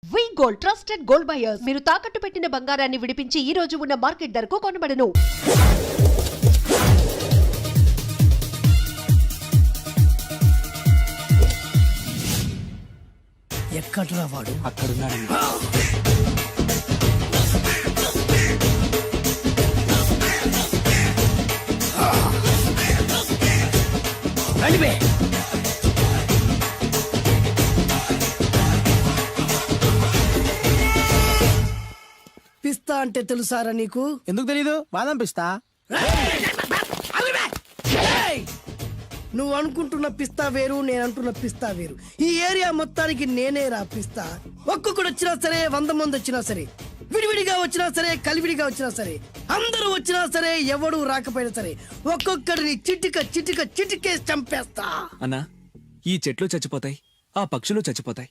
వి gold trusted gold buyers మీరు తాకట్టు పెట్టిన బంగారాన్ని విడిపించి ఈ రోజు ఉన్న మార్కెట్ ధరకు కొనబడను. ఎక్కడ్రా వాడు? అక్కడున్నాడు. రండిబే. పిస్తా అంటే తెలుసారా నీకు? ఎందుకు తెలీదు? బాదం పిస్తా. నువ్వు అనుకుంటున్న పిస్తా వేరు, నేను అంటున్న పిస్తా వేరు. ఈ ఏరియా మొత్తానికి నేనే రా పిస్తా. ఒక్కొక్కడు వచ్చినా సరే, 100 మంది వచ్చినా సరే, విడివిడిగా వచ్చినా సరే, కలివిడిగా వచ్చినా సరే, అందరూ వచ్చినా సరే, ఎవడు రాకపోయినా సరే, ఒక్కొక్కడిని చిటికేసి చంపేస్తా. అన్నా, ఈ చెట్లు చచ్చిపోతాయి, ఆ పక్షులు చచ్చిపోతాయి,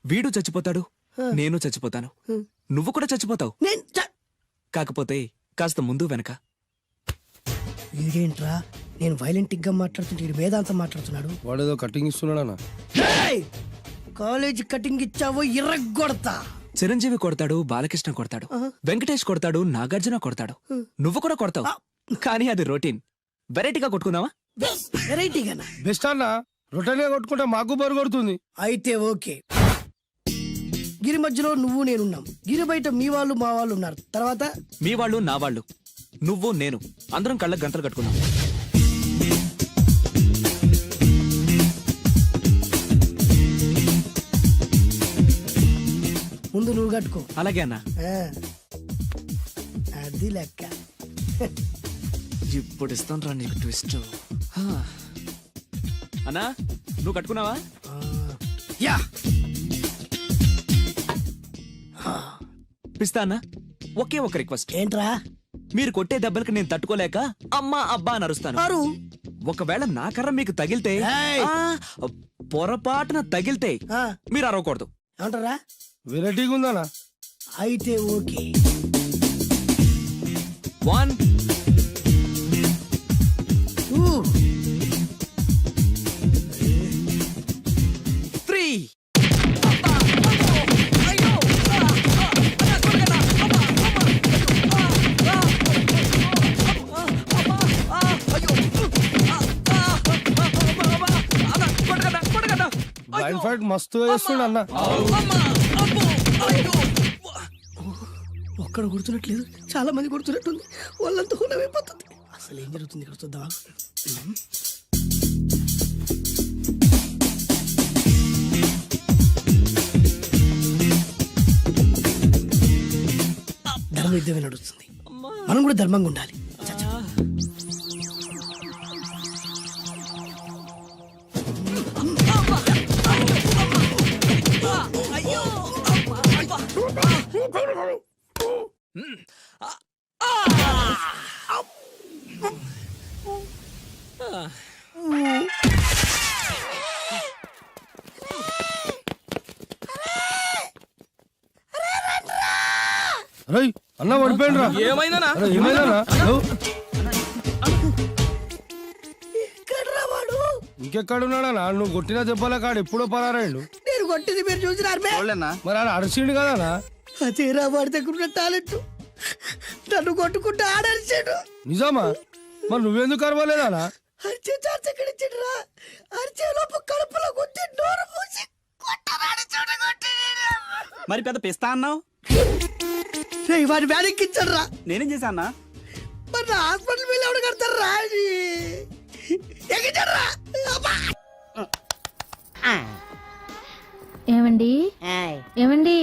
వీడు చచ్చిపోతాడు, నేను చచ్చిపోతాను, నువ్వు కూడా చచ్చిపోతావు. కాకపోతే కాస్త ముందు వెనక. వీడేంట్రా నేను వైలెంటిక్ గా మాట్లాడుతుంటే వీడు వేదాంతం మాట్లాడుతున్నాడు. వాడేదో కటింగ్ ఇస్తున్నాడా? కాలేజ్ కటింగ్ ఇచ్చావో ఇర్రగొడతా. చిరంజీవి కొడతాడు, బాలకృష్ణ కొడతాడు, వెంకటేష్ కొడతాడు, నాగార్జున కొడతాడు, నువ్వు కూడా కొడతావు. కానీ అది రొటీన్. వెరైటీగా కొట్టుకుందామా? వెరైటీగానా? బెస్ట్ అన్న, రొటనే కొట్టుకుంటే మాకు బరు కొడుతుంది. అయితే ఓకే. గిరి మధ్యలో నువ్వు నేనున్నాం. గిరి బయట మీ వాళ్ళు మా వాళ్ళు ఉన్నారు. తర్వాత మీ వాళ్ళు నా వాళ్ళు, నువ్వు నేను, అందరం కళ్ళకు గంటలు కట్టుకున్నాం. ముందు నువ్వు కట్టుకో. అలాగే అన్నా. అది లెక్క. ఇప్పుడు ఇస్తాను రా నీకు ట్విస్ట్. అన్నా, నువ్వు కట్టుకున్నావా? యా. పిస్తా అన్నా, ఒకే ఒక రిక్వెస్ట్. ఏంట్రా? మీరు కొట్టే దెబ్బలకి నేను తట్టుకోలేక అమ్మా అబ్బా అని అరుస్తాను. ఒకవేళ నా కర్ర మీకు తగిలితే, పొరపాటున తగిలితే మీరు అరవకూడదు. ఏమంటారా? వెరైటీగా ఉందనా? అయితే ఓకే. 1 2 3. బ్లైండ్ ఫైట్ మస్తు వేస్తుండ అన్న. ఒక్కడ గుర్తున్నట్లేదు, చాలా మంది గుర్తున్నట్టుంది. వాళ్ళంతా హులమైపోతుంది. అసలు ఏం జరుగుతుంది ఇక్కడ చూద్దామా? ధర్మ యుద్ధమే నడుస్తుంది. మనం కూడా ధర్మంగా ఉండాలి. అరే అన్న పడిపోయిండ్రా. ఏమైందనా? ఇంకెక్కడున్నాడనా? నువ్వు కొట్టినా చెప్పాలా కాడు ఎప్పుడో పరారాయండు. నేను కొట్టింది మీరు చూసినారు. మరి ఆడ అరిసిండు కదనా? అదేరా వాడి దగ్గర ఉన్న టాలెంట్. నన్ను కొట్టుకుంటూ ఆడరిచాడు. నిజమా? మరి నువ్వెందుకు అరవలేదానా? అరిచే ఛాన్స్ ఎక్కడిచ్చాడురా? అరిచే లోపు కడుపులో గుద్ది నోరు మూసి కొట్టరాని చోట కొట్టి. మరి పెద్ద పిస్తా అన్నావు, వాడి వ్యాధికిచ్చాడు రా. నేనేం చేశానా? మరి హాస్పిటల్ వెళ్ళి ఎవడు కడతారు రా? ఎక్కించాడురా. ఏమండి ఏమండి,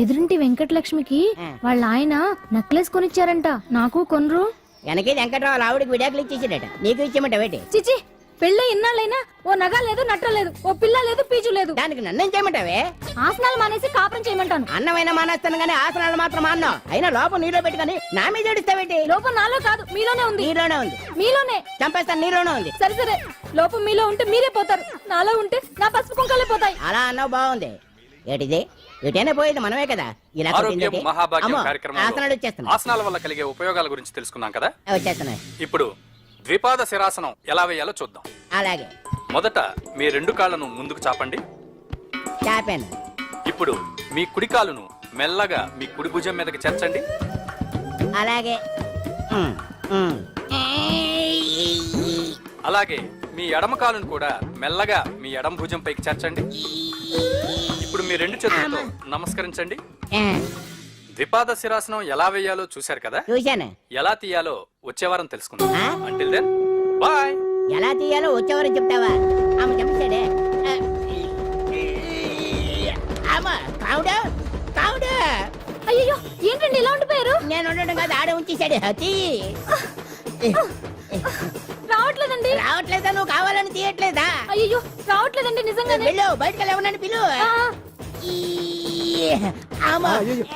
ఎదురింటి వెంకటలక్ష్మికి వాళ్ళ ఆయన నెక్లెస్ కొనిచ్చారంట. నాకు కొనరు. వెనకే వెంకట్రావు ఆవిడకి విడాకులు ఇచ్చేసాడట, నీకు ఇచ్చేమంటావేటి? చిచి, పెళ్ళి ఇన్నాళ్ళైనా ఓ నగ లేదు, నట్ట లేదు, ఓ పిల్ల లేదు, పీచు లేదు. దానికి నన్నేం చేయమంటావే? ఆసనాలు మానేసి కాపురం చేయమంటాను. అన్నమైనా మానేస్తాను గానీ ఆసనాలు మాత్రం మాన్నావు. అయినా లోపం నీలో పెట్టుకుని నా మీద ఏడుస్తావేటి? లోపం నాలో కాదు, మీలోనే ఉంది. నీలోనే ఉంది. మీలోనే చంపేస్తాను, నీలోనే ఉంది. సరే సరే, లోపం మీలో ఉంటే మీరే పోతారు, నాలో ఉంటే నా పసుపు కుంకాలే పోతాయి. అలా అన్నావు, బాగుంది. ఏటిది? ఎటైనా పోయేది మనమే కదా. ఇలా ఆరోగ్యం మహాభాగ్యం కార్యక్రమంలో ఆసనాలు వచ్చేస్తున్నాయి. ఆసనాల వల్ల కలిగే ఉపయోగాల గురించి తెలుసుకున్నాం కదా. వచ్చేస్తున్నాయి. ఇప్పుడు ద్విపాద శిరాసనం ఎలా వేయాలో చూద్దాం. అలాగే. మొదట మీ 2 కాళ్ళను ముందుకు చాపండి. చాపాను. ఇప్పుడు మీ కుడి కాలును మెల్లగా మీ కుడి భుజం మీదకి చేర్చండి. అలాగే అలాగే మీ ఎడమ కాలును కూడా మెల్లగా మీ ఎడమ భుజం పైకి చేర్చండి. ఇప్పుడు మీ రెండు చేతులతో నమస్కరించండి. ద్విపాద శిరాసనం ఎలా వేయాలో చూశారు కదా, చూశాను. ఎలా తీయాలో వచ్చే వారం తెలుసుకుందాం. Until then bye. ఎలా తీయాలో వచ్చేవారు చెప్తావా? ఆమె చెప్పాడే. కావుడా కావుడా. అయ్యో ఏంటండి ఇలా ఉండిపోయారు? నేను ఉండడం కాదు, ఆడే ఉంచేశాడు. హతి రావట్లేదండి. రావట్లేదా? నువ్వు కావాలని తీయట్లేదా? అయ్యో రావట్లేదండి నిజంగానే. వెళ్ళు, బయటకు వెళ్ళవనని పిలు. ఆ,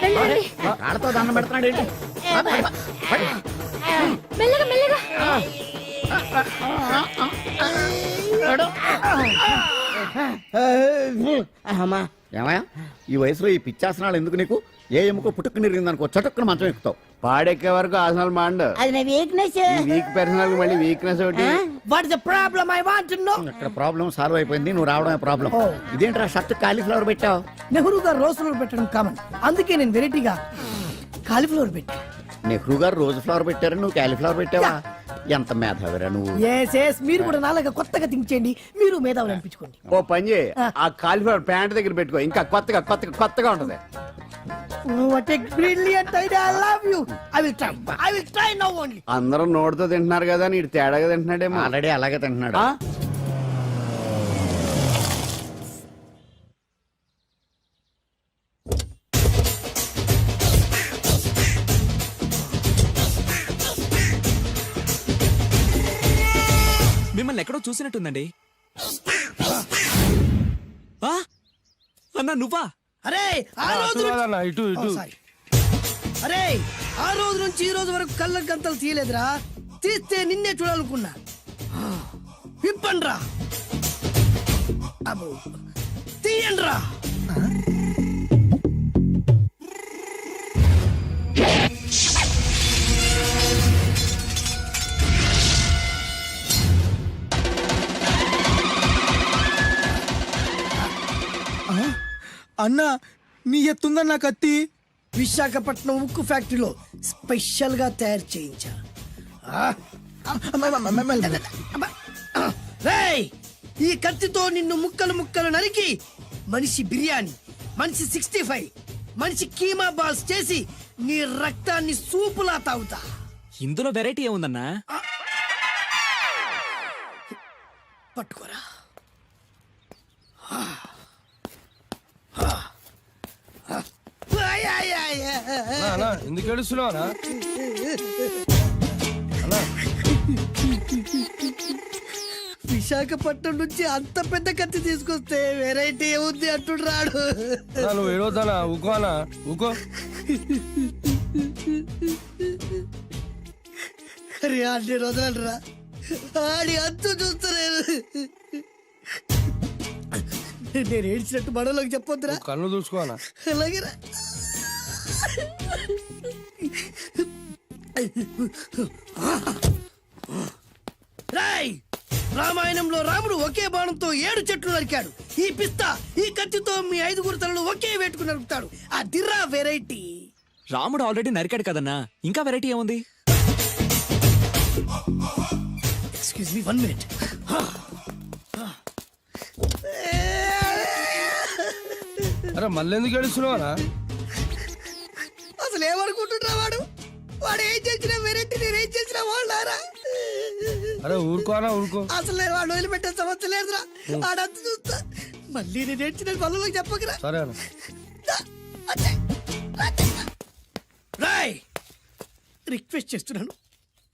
వెళ్ళండి. ఆడతో దండం పెడుతున్నాడు ఏంటి? మెల్లగా మెల్లగా. అమ్మా, ఏమయ్యా ఈ వయసులో ఈ పిచ్చాసనాలు ఎందుకు నీకు? ఏ ఎముకో పుట్టుకుని నిరిగిందనుకో చటుక్కున మంచం ఎక్కుతావు. పాడెక్కే వరకు ఆసనాలు మాండు. అది నా వీక్నెస్. వీక్ పర్సనల్ మళ్ళీ వీక్నెస్ ఒకటి. What is the problem I want to know. ఇక్కడ ప్రాబ్లం సాల్వ్ అయిపోయింది, నువ్వు రావడమే ప్రాబ్లం. ఇదేంట్రా షర్ట్ కాలీఫ్లవర్ పెట్టావు? నెహ్రూ గారు రోజ్ ఫ్లవర్ పెట్టడం కామన్, అందుకే నేను వెరైటీగా కాలీఫ్లవర్ పెట్టా. నెహ్రూ గారు రోజు ఫ్లవర్ పెట్టారు, నువ్వు కాలీఫ్లవర్ పెట్టావా? ఎంత మేధావిరా నువ్వు. ఎస్ మీరు కూడా నాలాగా కొత్తగా థింక్ చేయండి, మీరు మేధావులు అనిపించుకోండి. ఓ పని చేయి, ఆ కాలిఫ్లవర్ ప్యాంట్ దగ్గర పెట్టుకో, ఇంకా కొత్తగా ఉంటది. What a brilliant idea, I love you. I will try now only. అందరూ నోటితో తింటున్నారు కదా, నీడు తేడాగా తింటున్నాడేమో. ఆల్రెడీ అలాగే తింటున్నాడు. ఆ? మిమ్మల్ని ఎక్కడో చూసినట్టుందండి. ఆ? అన్నా నువ్వా? అరే ఆ రోజు కాదన్నా, ఇటు ఇటు. అరే ఆ రోజు నుంచి ఈ రోజు వరకు కళ్ళ గంతలు తీయలేదురా, తీస్తే నిన్నే చూడాలనుకున్నా. విప్పండ్రా, అబ్బో తీయండ్రా. అన్నా నీ ఎత్తుందన్న కత్తి. విశాఖపట్నం ఉక్కు ఫ్యాక్టరీలో స్పెషల్ గా తయారు చేయించా. రేయ్, ఈ కత్తితో నిన్ను ముక్కలు ముక్కలు నరికి మనిషి బిర్యానీ, మనిషి 65, మనిషి కీమా బాల్స్ చేసి నీ రక్తాన్ని సూపులా తాగుతా. ఇందులో వెరైటీ ఏముందన్నా? పట్టుకోరా. అన్నా ఎందుకు ఏడుస్తున్నావు అన్నా? అన్నా విశాఖపట్నం నుంచి అంత పెద్ద కత్తి తీసుకొస్తే వెరైటీ ఏముంది అంటుడు రాడు. అన్నా, నువ్వు ఏడవద్దనా, ఊకో అన్నా ఊకో. అరే అన్ని రోజులరా, ఆడి అంతు చూస్తలేదు. నేను ఏడ్చినట్టు మనలోకి చెప్పొద్దురా. నువ్వు కళ్ళు చూసుకో అన్నా. అలాగేరా. రాయ్, రామాయణంలో రాముడు ఒకే బాణంతో 7 చెట్లు నరికాడు. ఈ పిస్తా ఈ కత్తితో మీ 5 తలలు ఒకే వేటుకు నరుకుతాడు. ఆ దిర్రా వెరైటీ. రాముడు ఆల్రెడీ నరికాడు కదన్నా, ఇంకా వెరైటీ ఏముంది? Excuse me 1 minute. అరే మళ్ళీ ఎందుకు ఏడుస్తున్నావు అన్నా? అసలు ఏమనుకుంటున్నా వాడు? వాడు ఏం చేసిన వెరైటీ, నేనేం చేసిన వాళ్ళారా? అరే ఊరుకో అన్నా ఊరుకో. అసలు నేను వాడు వదిలిపెట్టే సమస్య లేదురా. ఆడంత చూస్తా. మళ్ళీ నేను ఏడ్చిన పనులకు చెప్పకరా. సరే అన్న. రాయ్, రిక్వెస్ట్ చేస్తున్నాను,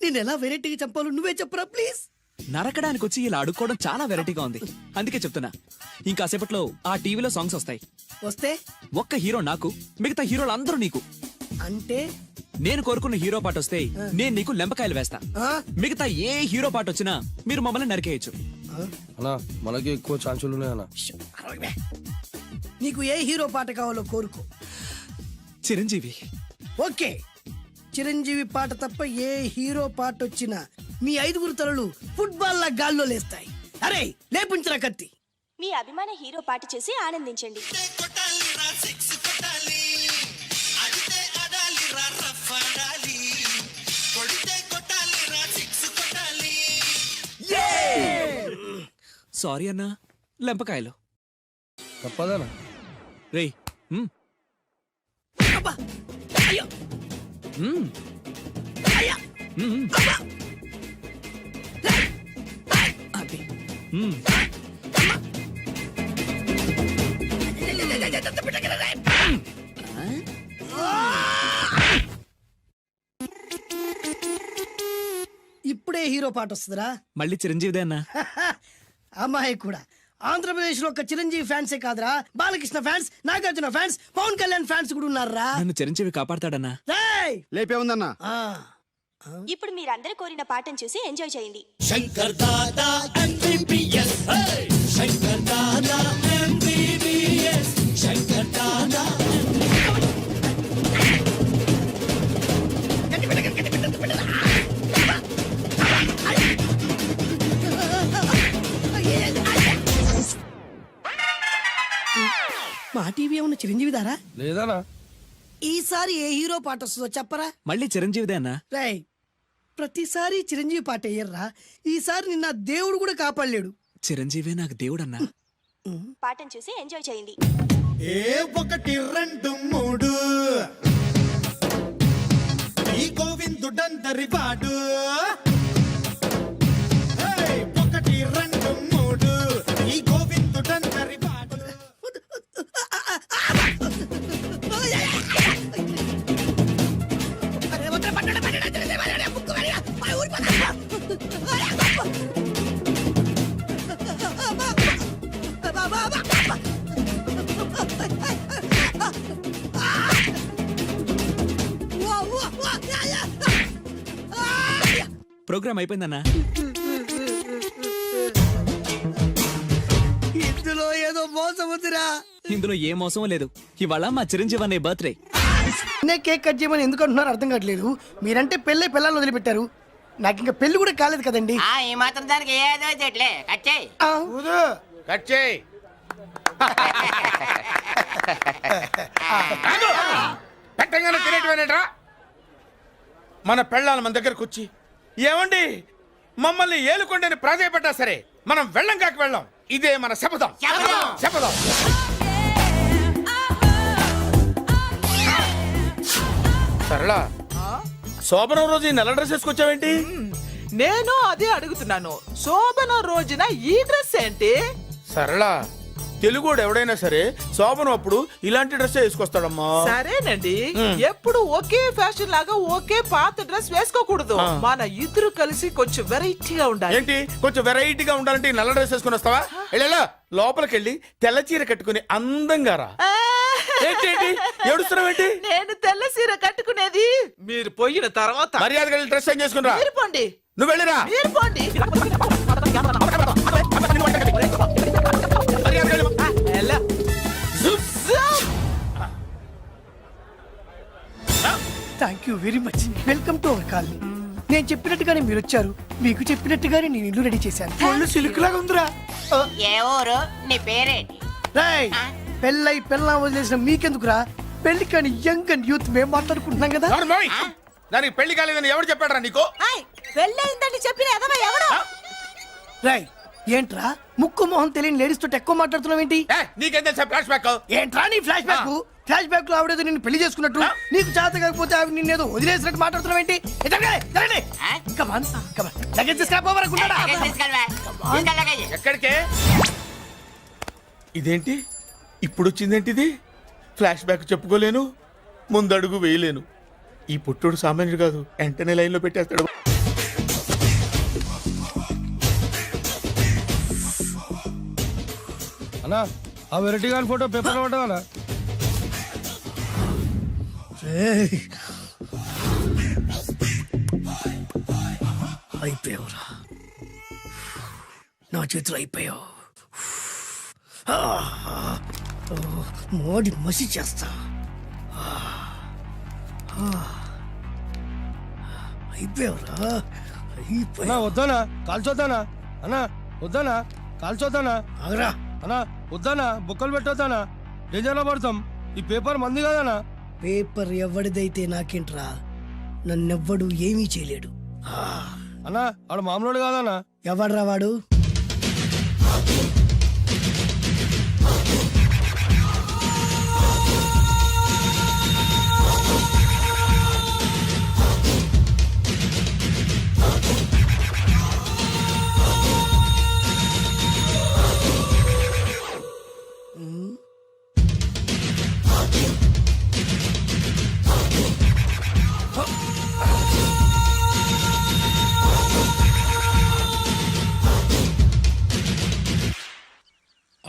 నేను ఎలా వెరైటీగా చంపాలో నువ్వే చెప్పరా ప్లీజ్. నరకడానికి వచ్చి ఇలా అడుక్కోవడం చాలా వెరైటీగా ఉంది, అందుకే చెప్తున్నా. ఇంకాసేపట్లో ఆ టీవీలో సాంగ్స్ వస్తాయి. వస్తే ఒక్క హీరో నాకు, మిగతా హీరోలు అందరూ నీకు. అంటే నేను కోరుకున్న హీరో పాట వస్తే నేను నీకు లెంపకాయలు వేస్తా. మిగతా ఏ హీరో పాట వచ్చినా మీరు మమ్మల్ని నరికేయచ్చు. అన్నా మనకి ఎక్కువ ఛాన్సులు ఉన్నాయి అన్న. నీకు ఏ హీరో పాట కావాలో కోరుకో. చిరంజీవి. ఓకే, చిరంజీవి పాట తప్ప ఏ హీరో పాట వచ్చినా మీ 5 తలలు ఫుట్బాల్ లా గాల్లో లేస్తాయి. అరే లేపుంచరా కత్తి. మీ అభిమాన హీరో పాట చేసి ఆనందించండి. సారీ అన్నా, లెంపకాయలు. తప్పదనా? రేయ్ మ్, అబ్బా! అయ్యో! మ్, అయ్యా! మ్, అబ్బా! అది. మ్. ఇప్పుడే హీరో పాట వస్తుందిరా. మళ్ళీ చిరంజీవిదే అన్నా. అమ్మాయి కూడా ఆంధ్రప్రదేశ్ లో ఒక చిరంజీవి ఫ్యాన్సే కాదురా, Balakrishna fans, Nagarjuna fans, Pawan Kalyan fans కూడా ఉన్నారా. నన్ను చిరంజీవి కాపాడతాడన్నా. రేయ్! లేపే ఉందన్నా. ఆ, ఇప్పుడు మీరందరూ కోరిన పాటను చూసి ఎంజాయ్ చేయండి. మా టీవీ ఏమన్నా చిరంజీవి దారా? లేదనా? ఈసారి ఏ హీరో పాట వస్తుందో చెప్పరా. మళ్ళీ చిరంజీవిదే అన్నా. రేయ్, ప్రతిసారి చిరంజీవి పాట వేయర్రా. ఈసారి నిన్న దేవుడు కూడా కాపాడలేడు. చిరంజీవే నాకు దేవుడన్నా. పాటను చూసి ఎంజాయ్ చేయండి. ఏ 1 2 3 ఈ గోవిందుడందరి వాడు. 1 2 3 ఈ గోవిందుడందరి వాడు. ప్రోగ్రామ్ అయిపోయిందన్నా. ఇందులో ఏదో మోసం ఉందిరా. ఇందులో ఏ మోసం లేదు. ఇవాళ మా చిరంజీవి అనే బర్త్డే. నేను కేక్ కట్ చేయమని ఎందుకు అంటున్నారో అర్థం కావట్లేదు. మీరంటే పెళ్ళే పిల్లల్ని వదిలిపెట్టారు, నాకు ఇంకా పెళ్లి కూడా కాలేదు కదండి. ఈ మాత్రం దానికి ఏదో చెట్లే కచ్చే. ఆ, కట్ చేయి. పెట్టంగానే తినేటివేనేట్రా? మన పెళ్ళాలు మన దగ్గరకు వచ్చి ఏమండి మమ్మల్ని ఏలుకొండని ప్రాధాయపడ్డా సరే మనం వెళ్ళం కాక వెళ్ళం. ఇదే మన శపథం. శపథం. సరళ, శోభనం రోజు ఈ నల్ల డ్రెస్ వేసుకొచ్చావేంటి? నేను అదే అడుగుతున్నాను. శోభన రోజున ఈ డ్రెస్ ఏంటి? సరళ, తెలుగుడు ఎవడైనా సరే శోభనం అప్పుడు ఇలాంటి డ్రెస్ వేసుకొస్తాడమ్మా. సరేనండి, ఎప్పుడు ఒకే ఫ్యాషన్ లాగా ఒకే పాత డ్రెస్ వేసుకోకూడదు. మన ఇద్దరు కలిసి కొంచెం వెరైటీగా ఉండాలి. ఏంటి కొంచెం వెరైటీగా ఉండాలంటే ఈ నల్ల డ్రెస్ వేసుకుని వస్తావా? వెళ్ళా లోపలికి వెళ్ళి తెల్ల చీర కట్టుకుని అందంగా రా. ఏంటి ఏడుస్తున్నావేంటి? నేను తెల్ల సీర కట్టుకునేది మీరు పోయిన తర్వాత. మర్యాదగా వెళ్ళి డ్రెస్ చేంజ్ చేసుకుని రా. మీరు పోండి. నువ్వు వెళ్ళిరా. మీరు పోండి. మర్యాదగా వెళ్ళి. ఎలా? Thank you very much. Welcome to our colony. నేను చెప్పినట్టుగానే మీరు వచ్చారు, మీకు చెప్పినట్టుగానే నేను ఇల్లు రెడీ చేశాను. ఒళ్ళు సిల్క్ లాగా ఉందిరా. ఏ ఊరు? నీ పేరేంటి? రేయ్, పెళ్ళై పెళ్ళా వదిలేసిన మీకెందుకురా? పెళ్లి కాని యంగ్ అండ్ యూత్ మేము మాట్లాడుకుంటున్నాం కదా. నోర్మోయ్. దానికి పెళ్లి కాలేదని ఎవరు చెప్పాడరా నీకు? పెళ్ళయిందని చెప్పిన ఎదవ ఎవడు? రాయ్, ఏంట్రా ముక్కు మొహం తెలియని లేడీస్ తోటి ఎక్కువ మాట్లాడుతున్నావు ఏంటి? నీకేం తెలుసా ఫ్లాష్ బ్యాక్? ఏంట్రా నీ ఫ్లాష్ బ్యాక్? ఫ్లాష్ బ్యాక్ లో ఆవిడేదో నిన్ను పెళ్లి చేసుకున్నట్టు, నీకు చేత కాకపోతే ఆవిడ నిన్నేదో వదిలేసినట్టు మాట్లాడుతున్నావు ఏంటి? ఎక్కడికే? ఇదేంటి ఇప్పుడు వచ్చిందేంటి? ఇది ఫ్లాష్ బ్యాక్ చెప్పుకోలేను, ముందడుగు వేయలేను. ఈ పుట్టుడు సామాన్యుడు కాదు, వెంటనే లైన్ లో పెట్టేస్తాడు. అన్నా ఆ వెరైటీ గారి ఫోటో పేపర్ పడ్డా? అయిపోయావురా, నా చేతులు అయిపోయావు. మోడి మసి చేస్తా. అయిపోయావురా, అన్నా వద్దానా కాల్చొద్దానా? అన్నా వద్దానా కాల్చొద్దానా? ఆగరా. అన్నా వద్దానా బొక్కలు పెట్టొద్దానా? డేంజర్లో పడతాం. ఈ పేపర్ మంది కదనా? పేపర్ ఎవడిదైతే నాకేంట్రా, నన్నెవ్వడు ఏమీ చేయలేడు. అన్నా ఆడు మామూలు కాదన్నా. ఎవడ్రా వాడు?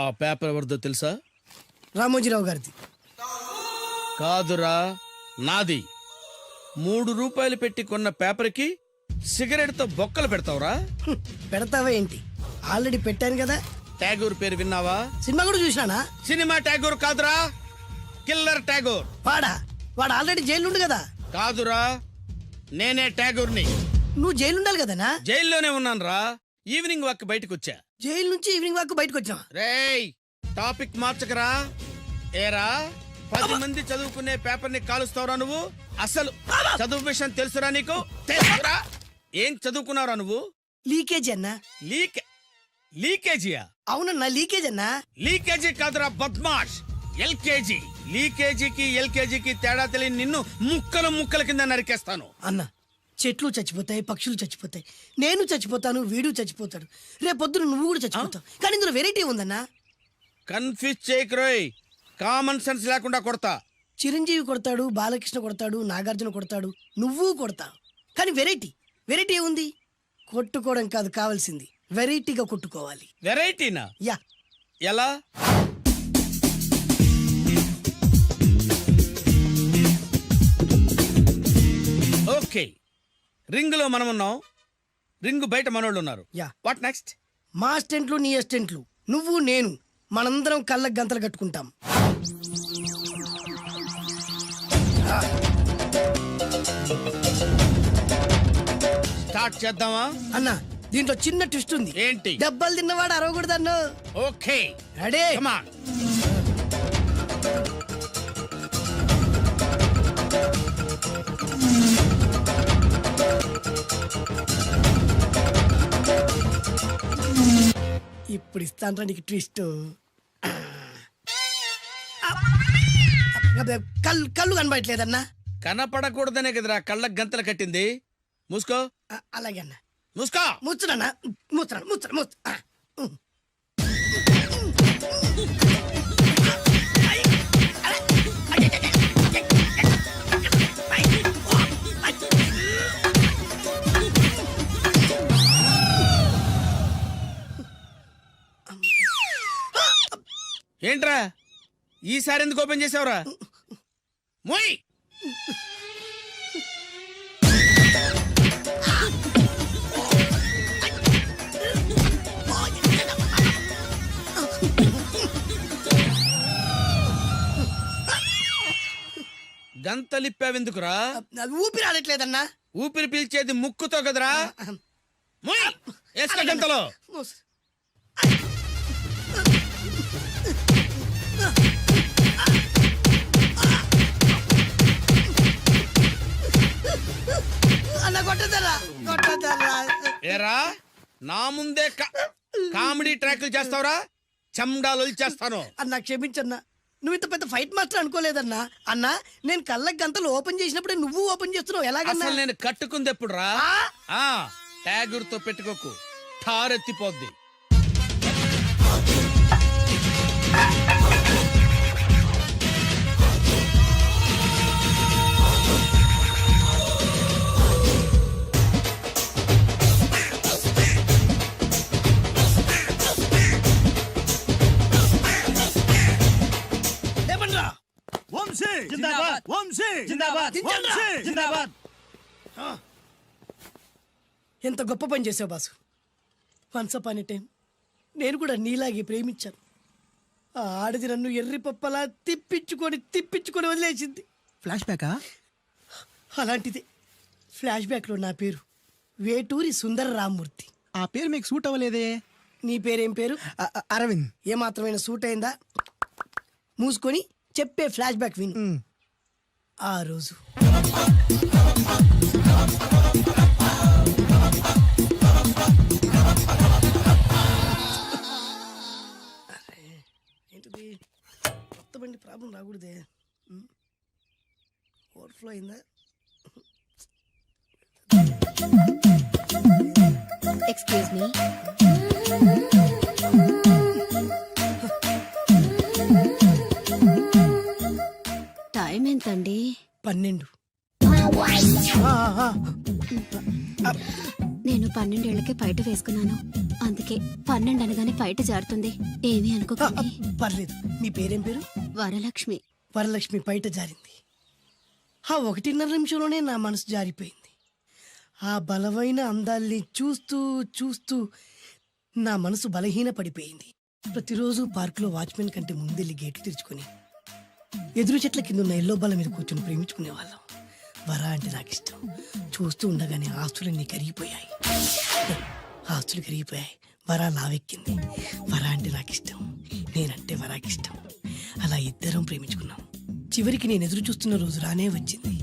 ఆ పేపర్ ఎవరిదో తెలుసా? రామోజీరావు గారిది. కాదురా, నాది. 3 రూపాయలు పెట్టి కొన్న పేపర్కి సిగరెట్ తో బొక్కలు పెడతావురా? పెడతావా ఏంటి? ఆల్రెడీ పెట్టాను కదా. ట్యాగూర్ పేరు విన్నావా? సినిమా కూడా చూసినానా? సినిమా ట్యాగూర్ కాదురా, కిల్లర్ ట్యాగూర్. వాడు ఆల్రెడీ జైలు ఉండు కదా. కాదురా, నేనే ట్యాగూర్ని. నువ్వు జైలు ఉండాలి కదనా? జైల్లోనే ఉన్నాను రా. ఈవినింగ్ వాక్ బయటకు వచ్చా. జైలు నుంచి ఈవినింగ్ వాక్ బయటకు వచ్చినా. రేయ్, టాపిక్ మార్చకరా. ఏరా, 10 మంది చదువుకునే పేపర్ ని కాలుస్తావురా నువ్వు? అసలు చదువు విషయం తెలుసురా నీకు? తెలుసురా? ఏం చదువుకున్నావురా నువ్వు? లీకేజీ అన్నా. లీకేజీయా? అవునన్నా, లీకేజ్ అన్నా. లీకేజీ కాదురా బద్మాష్, ఎల్కేజీ. లీకేజీకి ఎల్కేజీకి తేడా తెలియని నిన్ను ముక్కల కింద నరికేస్తాను. అన్నా, చెట్లు చచ్చిపోతాయి, పక్షులు చచ్చిపోతాయి, నేను చచ్చిపోతాను, వీడు చచ్చిపోతాడు, రేపొద్దున నువ్వు కూడా చచ్చిపోతావు. కానీ ఇందులో వెరైటీ ఉందన్నా. కన్ఫ్యూజ్ చేయకురోయ్, కామన్ సెన్స్ లేకుండా కొడతా. చిరంజీవి కొడతాడు, బాలకృష్ణ కొడతాడు, నాగార్జున కొడతాడు, నువ్వు కొడతావు. కానీ వెరైటీ ఉంది. కొట్టుకోవడం కాదు కావాల్సింది, వెరైటీగా కొట్టుకోవాలి. వెరైటీనా? యా. ఎలా? ఓకే, రింగ్ లో మనం ఉన్నాం, రింగ్ బయట మనోళ్ళు ఉన్నారు. యా. What next? మా స్టెంట్లు, నీ అస్టెంట్లు, నువ్వు నేను, మనందరం కళ్ళకు గంతలు కట్టుకుంటాం. స్టార్ట్ చేద్దామా? అన్నా, దీంట్లో చిన్న ట్విస్ట్ ఉంది. ఏంటి? దెబ్బలు తిన్నవాడు అరవకూడదన్ను. Okay, ready? Come on. ఇప్పుడు ఇస్తాను నీకు ట్విస్ట్. కళ్ళు కనబడట్లేదన్నా. కనపడకూడదనే కదరా కళ్ళకు గంతలు కట్టింది. మూసుకో. అలాగే అన్న. మూసుకో. ముచ్చునన్నా, ముచ్చున. ఏంట్రా ఈసారి ఎందుకు ఓపెన్ చేసావురా? మోయ్. గంతలిప్పావెందుకురా? ఊపిరి ఆడట్లేదన్నా. ఊపిరి పీల్చేది ముక్కుతో కదరా. మోయ్, వేసుకో గంతలో. ఏరా, నా ముందే కామెడీ ట్రాక్లు చేస్తావురా? చెమ్డాలు చేస్తాను. అన్నా క్షమించన్నా, నువ్వు ఇంత పెద్ద ఫైట్ మాస్టర్ అనుకోలేదన్నా. అన్నా, నేను కళ్ళకి గంతలు ఓపెన్ చేసినప్పుడే నువ్వు ఓపెన్ చేస్తున్నావు. ఎలాగన్నా? అసలు నేను కట్టుకుంది ఎప్పుడు రా? ట్యాగూర్తో పెట్టుకోకు, ఠారెత్తిపోద్ది. ఎంత గొప్ప పని చేసావు boss. Once upon a time నేను కూడా నీలాగే ప్రేమించాను. ఆ ఆడది నన్ను ఎర్రి పప్పలా తిప్పించుకొని వదిలేసింది. ఫ్లాష్ బ్యాకా? అలాంటిదే. ఫ్లాష్ బ్యాక్లో నా పేరు వేటూరి సుందర రామ్మూర్తి. ఆ పేరు మీకు సూట్ అవ్వలేదే. నీ పేరేం పేరు? అరవింద్. ఏమాత్రమైన సూట్ అయిందా? మూసుకొని చెప్పే ఫ్లాష్ బ్యాక్ విను. ఆ రోజు ఏంటిది? కొత్త బండి ప్రాబ్లం రాకూడదే. ఓవర్ఫ్లో అయిందా? Excuse me. టైం ఎంతండి? 12. నేను 12 ఏళ్లకే పైట వేసుకున్నాను. అందుకే 12 అనగానే పైట జారుతుంది. ఏమీ అనుకోకండి. పర్లేదు. మీ పేరేం పేరు? వరలక్ష్మి. వరలక్ష్మి పైట జారింది. ఆ 1.5 నిమిషంలోనే నా మనసు జారిపోయింది. ఆ బలమైన అందాల్ని చూస్తూ చూస్తూ నా మనసు బలహీన పడిపోయింది. ప్రతిరోజు పార్కులో వాచ్మెన్ కంటే ముందెళ్ళి గేట్లు తెరుచుకొని ఎదురు చెట్ల కింద ఉన్న ఎల్లో బల్ల మీద కూర్చొని ప్రేమించుకునే వాళ్ళం. వర అంటే నాకు ఇష్టం. చూస్తూ ఉండగానే ఆస్తులన్నీ కరిగిపోయాయి. ఆస్తులు కరిగిపోయాయి. వర లావెక్కింది. వర అంటే నాకు ఇష్టం, నేనంటే వరాకి ఇష్టం. అలా ఇద్దరం ప్రేమించుకున్నాం. చివరికి నేను ఎదురు చూస్తున్న రోజు రానే వచ్చింది.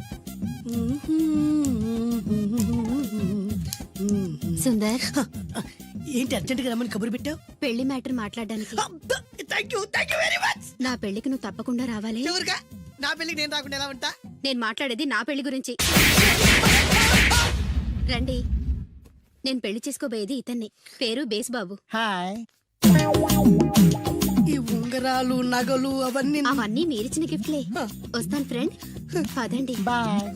సుందర్, ఏంటి అర్జెంటుగా రమ్మని కబురు పెట్టావు? పెళ్లి మ్యాటర్ మాట్లాడడానికి. Thank you very much. నా పెళ్లికి నువ్వు తప్పకుండా రావాలి. చివరిగా నా పెళ్లికి నేను రాకుండా ఎలా ఉంటా? నేను మాట్లాడేది నా పెళ్లి గురించి. రండి. నేను పెళ్లి చేసుకోబోయేది ఇతన్ని. పేరు బేస్బాబు. హాయ్. ఈ ఉంగరాలు నగలు అవన్నీ మీరిచ్చిన గిఫ్ట్లే. వస్తాను ఫ్రెండ్. పదండి. బాయ్.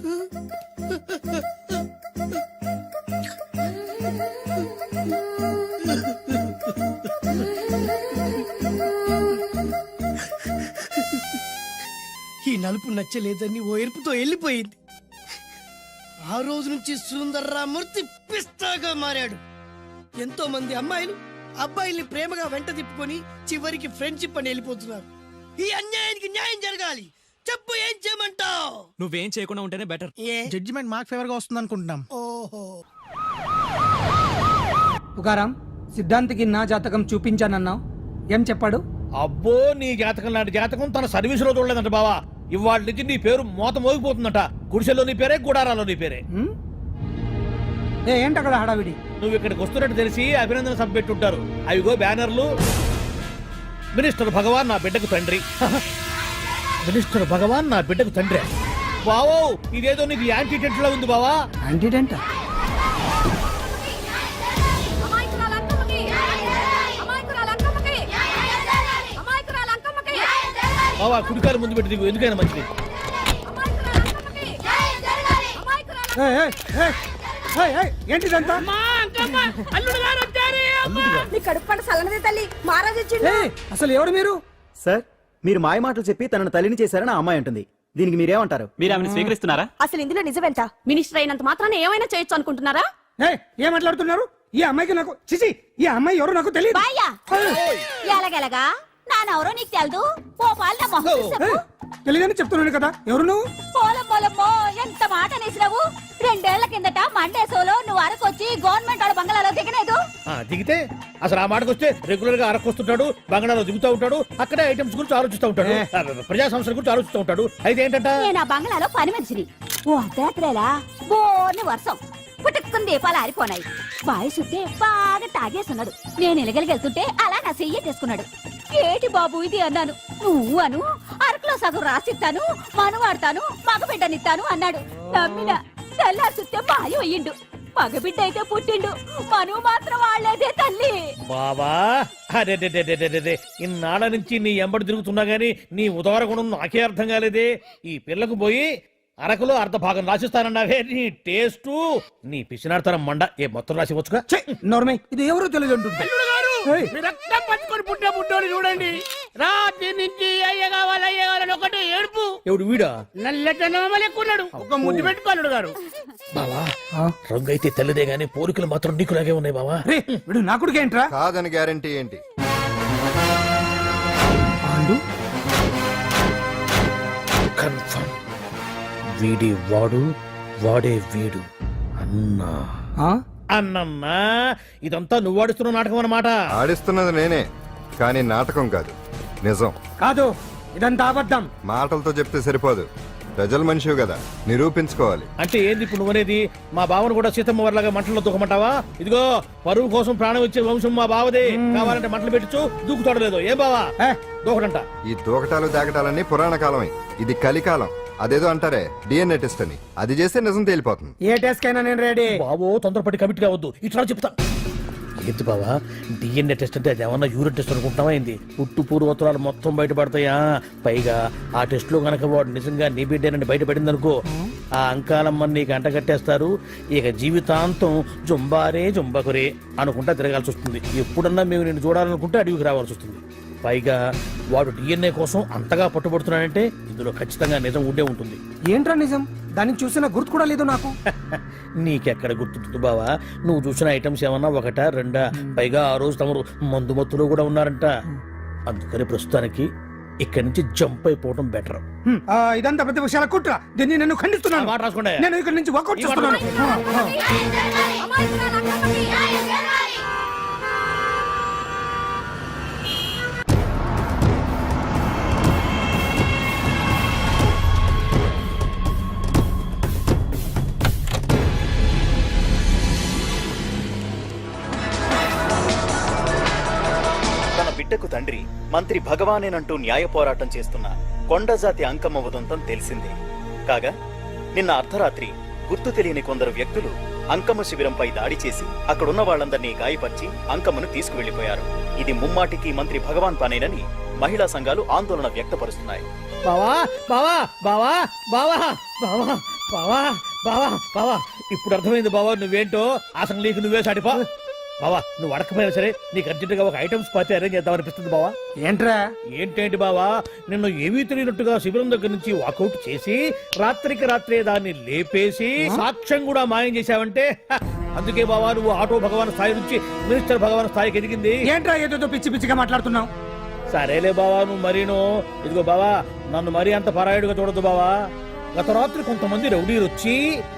ఈ నలుపు నచ్చలేదని ఓ ఎరుపుతో వెళ్ళిపోయింది. ఆ రోజు నుంచి సుందర్రామూర్తి పిస్తాగా మారాడు. ఎంతో మంది అమ్మాయిలు అబ్బాయిల్ని ప్రేమగా వెంట తిప్పుకొని చివరికి ఫ్రెండ్షిప్ అని వెళ్ళిపోతున్నారు. ఈ అన్యాయానికి న్యాయం జరగాలి. చెప్పు, ఏం చేయమంటావు? నువ్వేం చేయకుండా ఉంటేనే బెటర్. జడ్జిమెంట్ మాకు ఫేవర్ గా వస్తుంది అనుకుంటున్నాం. ఓహో. పుకారం, సిద్ధాంతికి నా జాతకం చూపించానన్నావు, ఏం చెప్పాడు? అబ్బో, నీ జాతకం లాంటి జాతకం తన సర్వీసులో చూడలేదంట బావా. ఇవాళ నుంచి నీ పేరు మోత మోగిపోతుందట. గుడిసెలో నీ పేరే, గుడారాలో నీ పేరే. ఏంటి అక్కడ హడావిడి? నువ్వు ఇక్కడికి వస్తున్నట్టు తెలిసి అభినందన సభ పెట్టుంటారు. అవిగో బ్యానర్లు. మినిస్టర్ భగవాన్ నా బిడ్డకు తండ్రి. మినిస్టర్ భగవాన్ నా బిడ్డకు తండ్రి. బావో, ఇదేదో నీకు యాంటీటెంట్ లా ఉంది బావా. యాంటీడెంట్? బావా, కుడికారు ముందు పెట్టి దిగు, ఎందుకైనా మంచిది. ఏంటిదంతా? అసలు ఎవరు మీరు? సార్, మీరు మాయ మాటలు చెప్పి తనను తల్లిని చేశారని ఆ అమ్మాయి అంటుంది. దీనికి మీరేమంటారు? మీరు ఆమెను స్వీకరిస్తున్నారా? అసలు ఇందులో నిజమేంట? మినిస్టర్ అయినంత మాత్రాన ఏమైనా చేయొచ్చు అనుకుంటున్నారా? ఏం మాట్లాడుతున్నారు? ఈ అమ్మాయికి నాకు చిచి, ఈ అమ్మాయి ఎవరు నాకు తెలియదు. ఎలాగెలగా నానెవరో నీకు తెలదు. ఓ పాల మొహం చెప్పు. తెలియదని చెప్తున్నాను కదా. ఎవరు నువ్వు? పోలమ్మో, ఎంత మాట అనేసినావు. 2 ఏళ్ల కిందట మండే సోలో నువ్వు అరకొచ్చి గవర్నమెంట్ వాళ్ళ బంగ్లాలో దిగలేదు. దిగితే అసలు ఆ మాటకు వస్తే రెగ్యులర్ గా అరకొస్తుంటాడు, బంగాళాలో దిగుతూ ఉంటాడు, అక్కడే ఐటమ్స్ గురించి ఆలోచిస్తూ ఉంటాడు, ప్రజా సంస్థల గురించి ఆలోచిస్తూ ఉంటాడు. అయితే ఏంటంట, నేను ఆ బంగ్లాలో పని మనిషిని. ఓ అర్ధరాత్రేలా బోర్ని వర్షం పుట్టుకుని దీపాలు ఆరిపోనాయి. బాయి చుట్టే బాగా తాగేస్తున్నాడు. నేను ఎలగలిగెళ్తుంటే అలా నా చెయ్యేసుకున్నాడు. ఏటి బాబు ఇది అన్నాను. నువ్వు అను, అరకులో సగం రాసిస్తాను, మనువాడతాను, మగబిడ్డనిస్తాను అన్నాడు. నమ్మిన. తెల్లారి చుట్టే బాయి అయ్యిండు. మగబిడ్డ అయితే పుట్టిండు, మనువు మాత్రం వాళ్లేదే తల్లి. బాబా, అరే ఇన్నాళ్ళ నుంచి నీ ఎంబడి తిరుగుతున్నా గానీ నీ ఉదార గుణం నాకే అర్థం కాలేదే. ఈ పిల్లకు పోయి అరకులో అర్ధ భాగం రాసిస్తానన్నావే. నీ టేస్టు, నీ పిచ్చినాడతనం మండ. ఏ మొత్తం రాసివచ్చుగా. నోర్మై, ఇది ఎవరో తెలియదు అంటుంటే. పట్టుకొని పుట్టే పుట్టోడు చూడండి. రాత్రి నుంచి అయ్య కావాలని ఒకటే ఏడుపు. ఎవడు వీడా? నల్లెక్కున్నాడు. ఒక ముద్దు పెట్టుకోలేడు గారు. బావా, రంగు అయితే తెల్లదే గానీ పోలికలు మాత్రం నీకులాగే ఉన్నాయి బావా. వీడు నా కొడుకు ఏంట్రా? కాదని గ్యారంటీ ఏంటి? కన్ఫర్మ్. వీడి వాడు, వాడే వీడు. అన్నా అన్నమ్మా, ఇదంతా నువ్వు ఆడిస్తున్న నాటకం అన్నమాట. ఆడిస్తున్నది నేనే, కానీ నాటకం కాదు, నిజం. కాదు, ఇదంతా అబద్ధం. మాటలతో చెప్తే సరిపోదు, ప్రజల మనిషివి కదా, నిరూపించుకోవాలి. అంటే ఏంది ఇప్పుడు నువ్వనేది? మా బావను కూడా సీతమ్మ వారిలాగా మంటల్లో దూకమంటావా? ఇదిగో, పరువు కోసం ప్రాణం ఇచ్చే వంశం మా బావదే. కావాలంటే మంటలు పెట్టచ్చు, దూకుతాడు లేదు. ఏ బావా, దూకడంట. ఈ దూకటాలు దాకటాలన్నీ పురాణ కాలమే, ఇది కలికాలం. అదేదో అంటారే డిఎన్ఏ టెస్ట్ అని, అది చేస్తే నిజం తేలిపోతుంది. ఏ టెస్ట్ కైనా నేను రెడీ. బావో, తొందరపడి కమిట్ కావద్దు, ఇట్లా చెప్తా. ఏంటి బావా, డిఎన్ఏ టెస్ట్ అంటే అది ఏమన్నా యూరిన్ టెస్ట్ అనుకుంటావా ఏంది? పుట్టు పూర్వోత్తరాలు మొత్తం బయటపడతాయా? పైగా ఆ టెస్ట్ లో గనక వాడు నిజంగా నీ బిడ్డేనని బయటపడింది అనుకో, ఆ అంకాలమ్మని నీకు అంట కట్టేస్తారు. ఇక జీవితాంతం జుంబారే జుంబకురే అనుకుంటా తిరగాల్సి వస్తుంది. ఎప్పుడన్నా మేము నిన్ను చూడాలనుకుంటే అడవికి రావాల్సి వస్తుంది. పైగా వాడు DNA కోసం అంతగా పట్టుబడుతున్నాడంటే ఇందులో ఖచ్చితంగా నిజం ఉండే ఉంటుంది. ఏంట్రా నిజం? దాన్ని చూసిన గుర్తు కూడా లేదు నాకు. నీకెక్కడ గుర్తుంటుంది బావా? నువ్వు చూసిన ఐటమ్స్ ఏమన్నా ఒకటా రెండా? పైగా ఆ రోజు తమరు మందు మత్తులో కూడా ఉన్నారంట. అందుకని ప్రస్తుతానికి ఇక్కడి నుంచి జంప్ అయిపోవడం బెటర్. ఇదంతా పెద్ద విషయాల కుట్ర. దీన్ని నేను ఖండిస్తున్నాను. మాట రాసుకోండి. నేను ఇక్కడ నుంచి వర్కౌట్ చేస్తున్నాను. తన బిడ్డకు తండ్రి మంత్రి భగవానేనంటూ న్యాయ పోరాటం చేస్తున్న కొండజాతి అంకమ్మ ఉదంతం తెలిసిందే. కాగా నిన్న అర్ధరాత్రి గుర్తు తెలియని కొందరు వ్యక్తులు అంకమ్మ శిబిరంపై దాడి చేసి అక్కడున్న వాళ్ళందరినీ గాయపరిచి అంకమ్మను తీసుకువెళ్లిపోయారు. ఇది ముమ్మాటికి మంత్రి భగవాన్ పనేనని మహిళా సంఘాలు ఆందోళన వ్యక్తపరుస్తున్నాయి. బావా బావా బావా బావా బావా బావా బావా బావా ఇప్పుడు అర్థమైంది బావా నువ్వేంటో. అసలు నీకు నువ్వే సాటిపా బావా. నువ్వు అడకపోయినా సరే నీకు అర్జెంటుగా ఒక ఐటమ్స్ పార్టీ అరేంజ్ చేద్దాం అనిపిస్తుంది బావా. ఏంట్రా? ఏంటేంటి బావా, నిన్ను ఏమీ తెలియనట్టుగా శిబిరం దగ్గర నుంచి వాకౌట్ చేసి రాత్రికి రాత్రే దాన్ని లేపేసి సాక్ష్యం కూడా మాయం చేశావంటే అందుకే బావా నువ్వు ఆటో భగవాన్ స్థాయి నుంచి మినిస్టర్ భగవాన్ స్థాయికి ఎదిగింది. ఏంట్రా ఏదో పిచ్చి పిచ్చిగా మాట్లాడుతున్నావు? సరేలే బావా నువ్వు మరీను. ఇదిగో బావా నన్ను మరీ అంత పరాయుడుగా చూడద్దు బావా. గత రాత్రి కొంతమంది రౌడీలు వచ్చి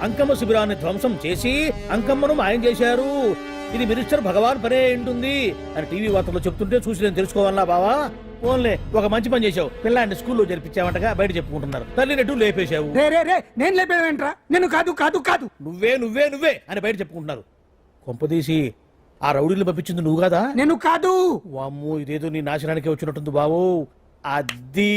అంకమ్మ శిబిరాన్ని ధ్వంసం చేసి అంకమ్మను మాయం చేశారు. ఇది మినిస్టర్ భగవాన్ పనే ఉంటుంది అని టీవీ వార్తల్లో చెప్తుంటే చూసి నేను తెలుసుకోవాలా బావా. ఓన్లే ఒక మంచి పని చేశావు. పిల్లాన్ని స్కూల్లో జరిపించావంటగా బయట చెప్పుకుంటున్నారు. తల్లినట్టు లేపేశావు. నేను లేపేవేంట్రా? నేను కాదు కాదు కాదు నువ్వే నువ్వే నువ్వే అని బయట చెప్పుకుంటున్నారు. కొంపదీసి ఆ రౌడీలు పంపించింది నువ్వు కాదా? నేను కాదు. వామ్మో ఇదేదో నీ నాశనానికి వచ్చినట్టుంది బావు. అది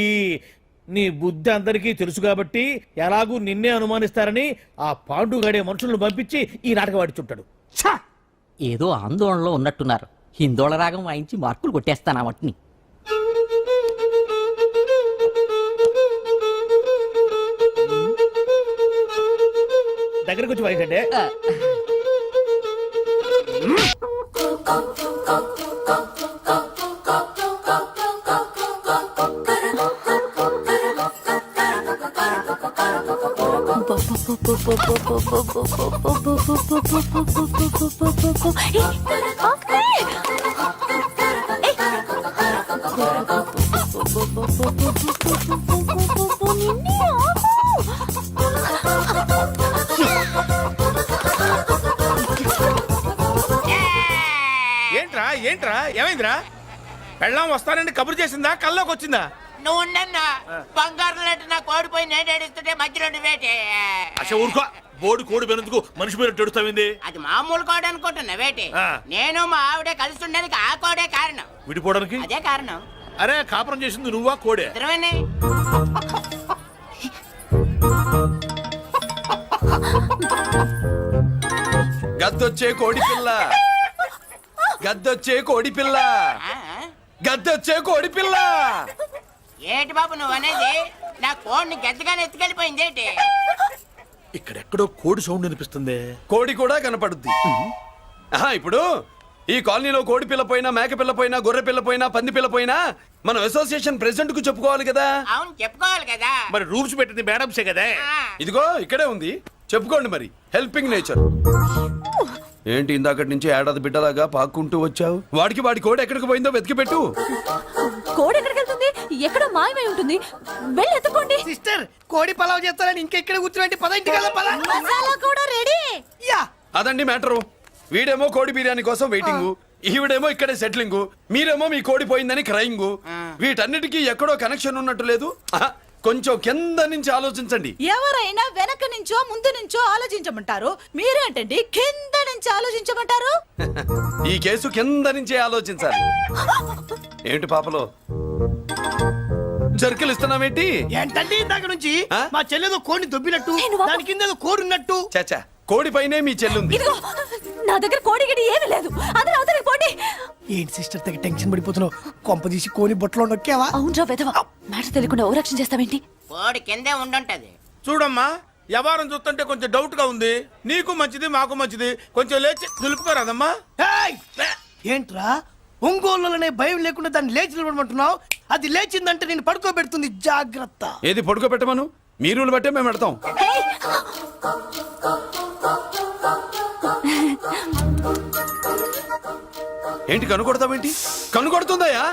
నీ బుద్ధి అందరికీ తెలుసు కాబట్టి ఎలాగూ నిన్నే అనుమానిస్తారని ఆ పాండుగాడే మనుషులను పంపించి ఈ నాటకం ఆడిచుంటాడు. ఏదో ఆందోళనలో ఉన్నట్టున్నారు. హిందోళ రాగం వాయించి మార్కులు కొట్టేస్తాను వాటిని. దగ్గరకు వచ్చి వాయించండి. ఏంట్రా ఏంట్రా ఏమైందిరా? పెళ్ళాం వస్తానండి కబురు చేసిందా కల్లోకి వచ్చిందా? నువ్వు బంగారం లాంటి నాకు ఓడిపోయి నేడేడిస్తుంటే మధ్యలో నువ్వేటే. అసలు ఊరుకో. బోర్డు కోడి పెనందుకు మనిషి మీద తెడుస్తావింది. అది మామూలు కోడి అనుకుంటున్నా వేటి. నేను మా ఆవిడే కలిసి ఉండడానికి ఆ కోడే కారణం. విడిపోవడానికి అదే కారణం. అరే కాపురం చేసింది నువ్వా కోడే? ఇద్దరమేనే. గద్దొచ్చే కోడి పిల్ల, గద్దొచ్చే కోడి పిల్ల, గద్దొచ్చే కోడి పిల్ల. ఏటి బాబు నువ్వు అనేది? నా కోడిని గద్దగానే ఎత్తుకెళ్ళిపోయింది ఏంటి? ఇక్కడెక్కడో కోడి సౌండ్ అనిపిస్తుంది. కోడి కూడా కనపడుద్ది. ఇప్పుడు ఈ కాలనీలో కోడి పిల్ల పోయినా, మేక పిల్ల పోయినా, గొర్రె పిల్ల పోయినా, పంది పిల్ల పోయినా మనం అసోసియేషన్ ప్రెసిడెంట్ కు చెప్పుకోవాలి కదా. అవును చెప్పుకోవాలి కదా. మరి రూల్స్ పెట్టింది మేడమ్సే కదా. ఇదిగో ఇక్కడే ఉంది, చెప్పుకోండి మరి. Helping nature. ఏంటి ఇందాకటి నుంచి ఏడాది బిడ్డలాగా పాక్కుంటూ వచ్చావు? వాడికి వాడి కోడి ఎక్కడికి పోయిందో వెతికి పెట్టు. కోడి ఎక్కడికి వెళ్తుంది? ఎక్కడో మాయమై ఉంటుంది. వెళ్ళి ఎత్తుకోండి. సిస్టర్ కోడి పలావ్ చేస్తారని ఇంకెక్కడ కూర్చోండి. పద ఇంటికి వెళ్దాం. పద. మసాలా కూడా రెడీ. యా అదండి మ్యాటరు. వీడేమో కోడి బిర్యానీ కోసం వెయిటింగ్, ఈవిడేమో ఇక్కడే సెటిలింగ్, మీరేమో మీ కోడి పోయిందని క్రయింగ్. వీటన్నిటికీ ఎక్కడో కనెక్షన్ ఉన్నట్టు లేదు. కొంచెం కింద నుంచి ఆలోచించండి. ఎవరైనా వెనక నుంచో ముందు నుంచో ఆలోచించమంటారు. మీరేంటండి కింద నుంచి ఆలోచించమంటారు? ఈ కేసు కింద నుంచే ఆలోచించాలి. ఏంటి పాపలో జర్కలు ఇస్తున్నావేంటి? ఏంటండి ఇందాక నుంచి మా చెల్లెదో కోడిని దొబ్బినట్టు, దాని కింద కోడి ఉన్నట్టు. చాచా కోడి పైనే మీ చెల్లుంది. నా దగ్గర కోడి గిడి ఏమీ లేదు. అందరూ అవతలికి పోండి. ఏంటి సిస్టర్ తెగ టెన్షన్ పడిపోతున్నావు? కొంపదీసి కోడి బొట్టలో నొక్కావా? అవునరా వెధవ. మాట తెలియకుండా ఓ రక్షణ చేస్తావేంటి? కోడి కిందే ఉండుంటది. చూడమ్మా వ్యవహారం చూస్తుంటే కొంచెం డౌట్ గా ఉంది. నీకు మంచిది మాకు మంచిది, కొంచెం లేచి నిలుపుకోరాదమ్మా. ఏయ్! ఏంట్రా ఒంగోలులోనే భయం లేకుండా దాన్ని లేచి నిలబడమంటున్నావు? అది లేచిందంటే నేను పడుకోబెడుతుంది, జాగ్రత్త. ఏది పడుకోబెట్టమను, మీ రూల్ బట్టే మేము పెడతాం. ఏంటి కనుకొడతావేంటి? కనుకొడుతుందయ్యా?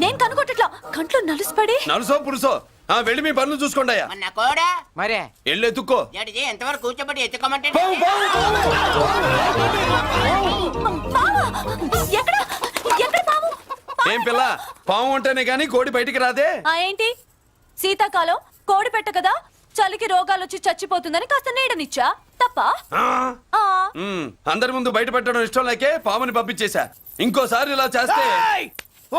నేను కనుగొట్టట్లా, కంట్లో నలుసుపడి. నలుసో పురుసో వెళ్ళి మీ పనులు చూసుకోండి అయ్యా. మరే వెళ్ళి ఎత్తుక్కో. ఎంతవరకు కూర్చోబెట్టి ఎత్తుకోమంటే ఎక్కడ ఎక్కడ పాము? ఏం పిల్ల, పాము ఉంటేనే గాని కోడి బయటికి రాదే. ఏంటి శీతాకాలం కోడి పెట్ట కదా, చలికి రోగాలు వచ్చి చచ్చిపోతుందని కాస్త నీడనిచ్చా, తప్ప? అందరి ముందు బయట పెట్టడం ఇష్టం లేకే పాముని పంపించేశా. ఇంకోసారి ఇలా చేస్తే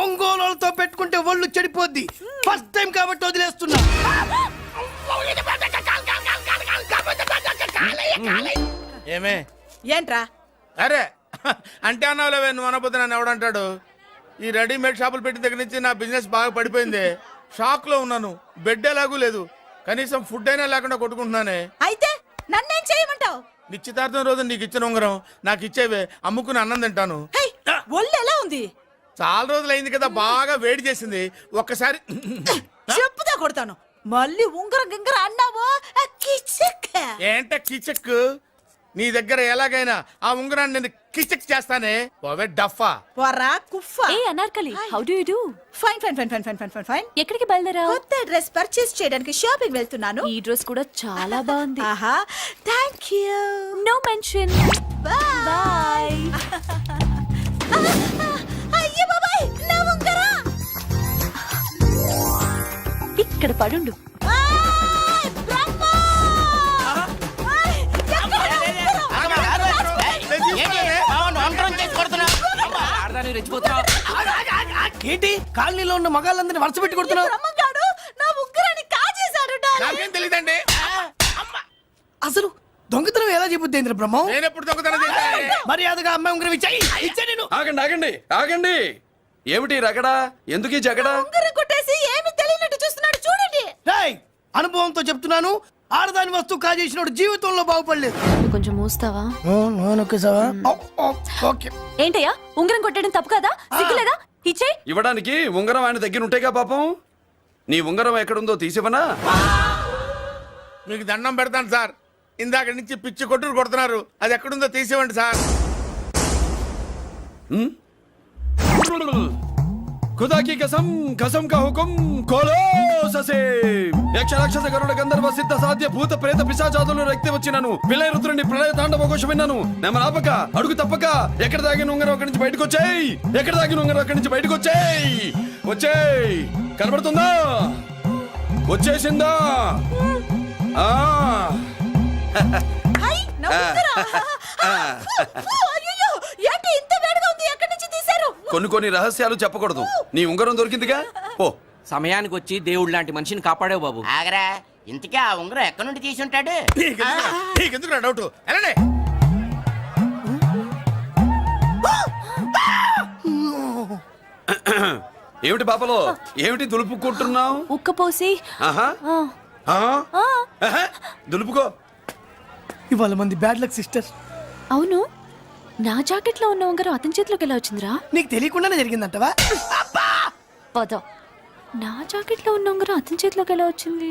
ఒంగోలులతో పెట్టుకుంటే ఒళ్ళు చెడిపోద్ది. ఫస్ట్ టైం కాబట్టి వదిలేస్తున్నా. ఏమే ఏంట్రా? అరే అంటే అన్నావులేవే, నువ్వు అనబోతే నన్ను ఎవడంటాడు. ఈ రెడీమేడ్ షాపులు పెట్టిన దగ్గర నుంచి నా బిజినెస్ బాగా పడిపోయింది. షాక్ లో ఉన్నాను, బెడ్ ఎలాగూ లేదు, కనీసం ఫుడ్ అయినా లేకుండా కొట్టుకుంటున్నానే. అయితే నన్నేం చేయమంటావు? నిశ్చితార్థం రోజు నీకు ఇచ్చిన ఉంగరం నాకు ఇచ్చేవే, అమ్ముకుని అన్నం తింటాను. ఒళ్ళు ఎలా ఉంది? చాలా రోజులు అయింది కదా, బాగా వేడి చేసింది. ఒక్కసారి చెప్పుదా కొడతాను. మళ్ళీ ఉంగరం గింగర అన్నావు ఏంట కిచక్? నీ దగ్గర ఎలాగైనా ఆ ఉంగరాన్ని నేను కిచక్ చేస్తానే. ఓవే డఫా. పోరా కుఫా. Hey Anarkali, how do you do? Fine fine fine fine fine fine fine fine. ఎక్కడికి బయలుదేరావు? కొత్త డ్రెస్ పర్చేస్ చేయడానికి షాపింగ్ వెళ్తున్నాను. ఈ డ్రెస్ కూడా చాలా బాగుంది. ఆహా, thank you. No mention. Bye. అయ్యో బాబాయ్, నా ఉంగరం ఇక్కడ పడుండు. ఏంటి కాలనీలో ఉన్న మగాళ్ళందరినీ వరుస పెట్టి కొడుతున్నావు? బ్రహ్మంగాడు నా ఉంగరాన్ని కాజేశాడు. నాకేం తెలియదండి. అసలు దొంగతనం ఎలా చెబుద్ది బ్రహ్మం? నేను ఎప్పుడు దొంగతనం చేశాను? మర్యాదగా అమ్మాయి ఉంగరం ఇచ్చా నేను. ఆగండి ఆగండి ఆగండి. ఏమిటి రగడా? ఎందుకు ఈ జగడా? ఉంగరం కొట్టేసి ఏమీ తెలియనట్టు చూస్తున్నాడు, చూడండి. రేయ్, అనుభవంతో చెప్తున్నాను, ఆడదాని వస్తువు కాజేసినోడు జీవితంలో బాగుపడలేదు. కొంచెం మూస్తావా? ఓకే. ఏంటయ్యా, ఉంగరం కొట్టడం తప్పు కదా? సిగ్గులేదా? ఇచ్చే. ఇవ్వడానికి ఉంగరం ఆయన దగ్గర ఉంటేగా పాపం. నీ ఉంగరం ఎక్కడుందో తీసివనా? మీకు దండం పెడతాను సార్, ఇందాక నుంచి పిచ్చి కొట్టుడు కొడుతున్నారు. అది ఎక్కడుందో తీసివ్వండి సార్. खुदा की कसम कसम का हुकुम खोलो ससे యక్ష రాక్షస గరుడ గంధర్వ సిద్ధ సాధ్య భూత ప్రేత పిశాచాదులను రక్తి వచ్చినాను విలయ రుద్రుని ప్రళయ తాండవ ఘోషం విన్నాను. నెమలాపక అడుగు తప్పక ఎక్కడ దాగిన ఉంగరం అక్కడి నుంచి బయటకు వచ్చేయ్. ఎక్కడ దాగిన ఉంగరం అక్కడి నుంచి బయటకు వచ్చేయ్. వచ్చేయ్, కనబడుతుందా? వచ్చేసిందా? హై, నా ఉంగరం. అయ్యో, ఏంటి ఇంత వేడిగా ఉంది? ఎక్కడి నుంచి తీశారు? కొన్ని రహస్యాలు చెప్పకూడదు. నీ ఉంగరం దొరికిందిగా, ఓ సమయానికి వచ్చి దేవుడు లాంటి మనిషిని కాపాడావు బాబు. ఆగరా, ఇంతకీ ఆ ఉంగరం ఎక్కడి నుండి తీసి ఉంటాడు? నీకెందుకు డౌట్? వెళ్ళండి. ఏమిటి పాపలో, ఏమిటి దులుపుకుంటున్నావు? ఉక్కపోసి. దులుపుకో. ఇవాళ మంది బ్యాడ్ లక్ సిస్టర్. అవును, నా జాకెట్ లో ఉన్న ఉంగరం అతని చేతిలోకి ఎలా వచ్చిందిరా? నీకు తెలియకుండానే జరిగిందంటవా? పద. నా జాకెట్ లో ఉన్న ఉంగరం అతని చేతిలోకి ఎలా వచ్చింది?